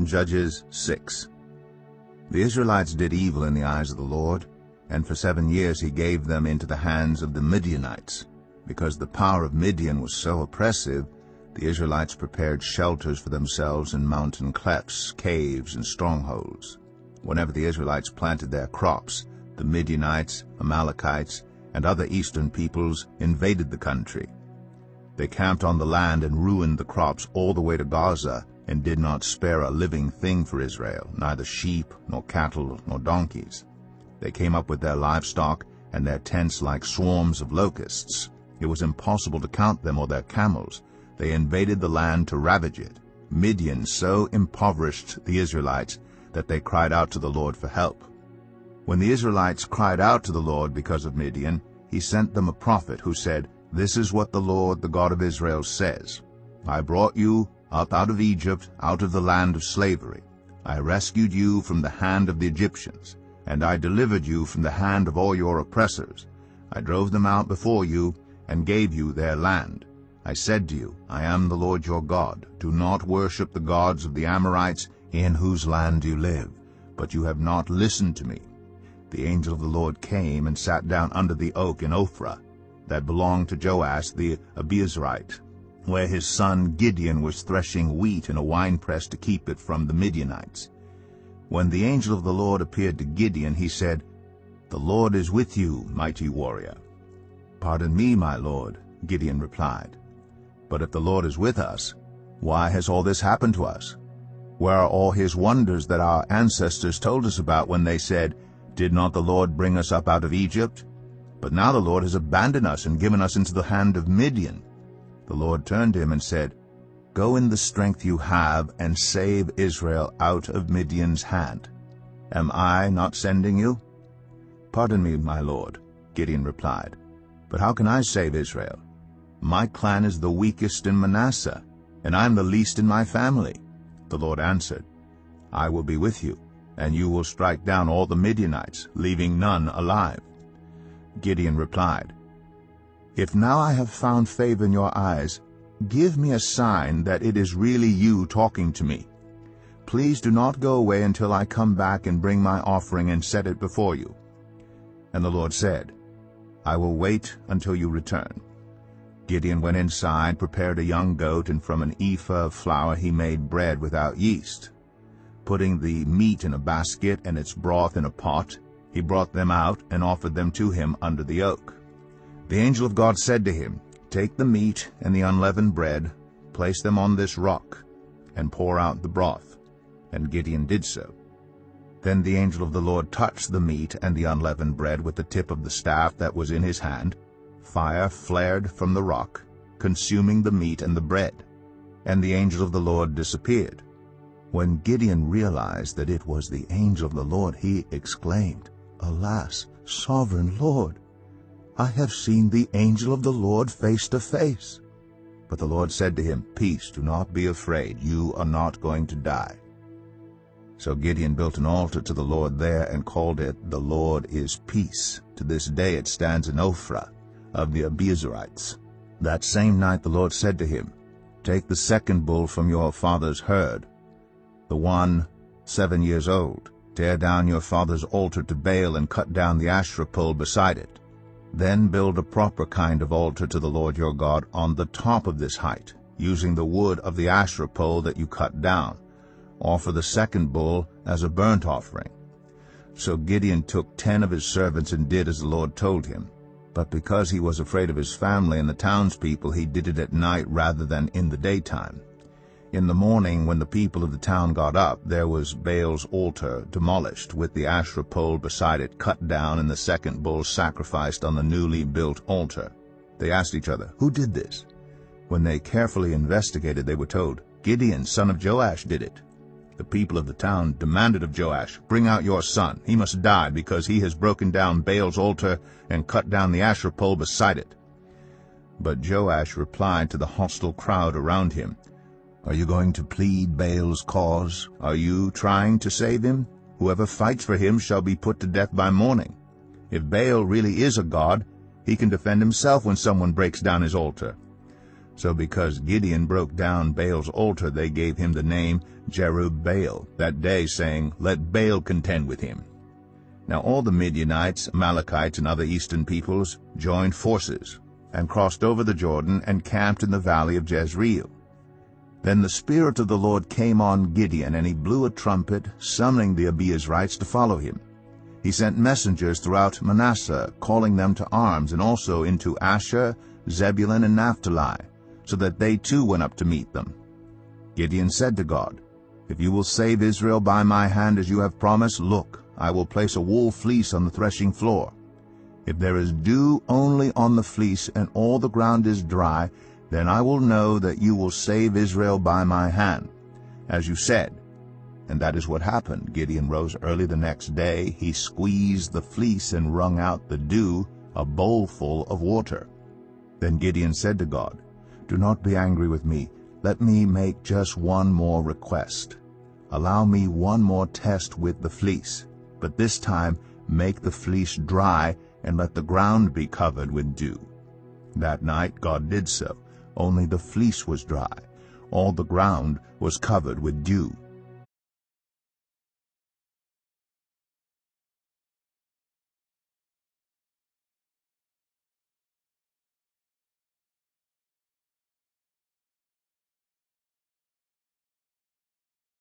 Judges 6. The Israelites did evil in the eyes of the Lord, and for 7 years he gave them into the hands of the Midianites. Because the power of Midian was so oppressive, the Israelites prepared shelters for themselves in mountain clefts, caves, and strongholds. Whenever the Israelites planted their crops, the Midianites, Amalekites, and other eastern peoples invaded the country. They camped on the land and ruined the crops all the way to Gaza, and did not spare a living thing for Israel, neither sheep, nor cattle, nor donkeys. They came up with their livestock and their tents like swarms of locusts. It was impossible to count them or their camels. They invaded the land to ravage it. Midian so impoverished the Israelites that they cried out to the Lord for help. When the Israelites cried out to the Lord because of Midian, he sent them a prophet who said, "This is what the Lord, the God of Israel, says. I brought you up out of Egypt, out of the land of slavery. I rescued you from the hand of the Egyptians, and I delivered you from the hand of all your oppressors. I drove them out before you and gave you their land. I said to you, I am the Lord your God. Do not worship the gods of the Amorites in whose land you live. But you have not listened to me." The angel of the Lord came and sat down under the oak in Ophrah, that belonged to Joash the Abiezrite, where his son Gideon was threshing wheat in a winepress to keep it from the Midianites. When the angel of the Lord appeared to Gideon, he said, "The Lord is with you, mighty warrior." "Pardon me, my lord," Gideon replied. "But if the Lord is with us, why has all this happened to us? Where are all his wonders that our ancestors told us about when they said, 'Did not the Lord bring us up out of Egypt?' But now the Lord has abandoned us and given us into the hand of Midian." The Lord turned to him and said, "Go in the strength you have and save Israel out of Midian's hand. Am I not sending you?" "Pardon me, my lord," Gideon replied, "but how can I save Israel? My clan is the weakest in Manasseh, and I am the least in my family." The Lord answered, "I will be with you, and you will strike down all the Midianites, leaving none alive." Gideon replied, "If now I have found favor in your eyes, give me a sign that it is really you talking to me. Please do not go away until I come back and bring my offering and set it before you." And the Lord said, "I will wait until you return." Gideon went inside, prepared a young goat, and from an ephah of flour he made bread without yeast. Putting the meat in a basket and its broth in a pot, he brought them out and offered them to him under the oak. The angel of God said to him, "Take the meat and the unleavened bread, place them on this rock, and pour out the broth." And Gideon did so. Then the angel of the Lord touched the meat and the unleavened bread with the tip of the staff that was in his hand. Fire flared from the rock, consuming the meat and the bread, and the angel of the Lord disappeared. When Gideon realized that it was the angel of the Lord, he exclaimed, "Alas, sovereign Lord, I have seen the angel of the Lord face to face." But the Lord said to him, "Peace, do not be afraid. You are not going to die." So Gideon built an altar to the Lord there and called it, "The Lord is Peace." To this day it stands in Ophrah of the Abiezrites. That same night the Lord said to him, "Take the second bull from your father's herd, the one 7 years old. Tear down your father's altar to Baal and cut down the Asherah pole beside it. Then build a proper kind of altar to the Lord your God on the top of this height, using the wood of the Asherah pole that you cut down. Offer the second bull as a burnt offering." So Gideon took 10 of his servants and did as the Lord told him. But because he was afraid of his family and the townspeople, he did it at night rather than in the daytime. In the morning, when the people of the town got up, there was Baal's altar demolished, with the Asherah pole beside it cut down, and the second bull sacrificed on the newly built altar. They asked each other, "Who did this?" When they carefully investigated, they were told, "Gideon, son of Joash, did it." The people of the town demanded of Joash, "Bring out your son. He must die because he has broken down Baal's altar and cut down the Asherah pole beside it." But Joash replied to the hostile crowd around him, "Are you going to plead Baal's cause? Are you trying to save him? Whoever fights for him shall be put to death by morning. If Baal really is a god, he can defend himself when someone breaks down his altar." So because Gideon broke down Baal's altar, they gave him the name Jerubbaal that day, saying, "Let Baal contend with him." Now all the Midianites, Amalekites, and other eastern peoples joined forces, and crossed over the Jordan, and camped in the valley of Jezreel. Then the Spirit of the Lord came on Gideon, and he blew a trumpet, summoning the Abiezrites to follow him. He sent messengers throughout Manasseh, calling them to arms, and also into Asher, Zebulun, and Naphtali, so that they too went up to meet them. Gideon said to God, "If you will save Israel by my hand as you have promised, look, I will place a wool fleece on the threshing floor. If there is dew only on the fleece and all the ground is dry, then I will know that you will save Israel by my hand, as you said." And that is what happened. Gideon rose early the next day. He squeezed the fleece and wrung out the dew, a bowlful of water. Then Gideon said to God, "Do not be angry with me. Let me make just one more request. Allow me one more test with the fleece, but this time make the fleece dry and let the ground be covered with dew." That night God did so. Only the fleece was dry. All the ground was covered with dew.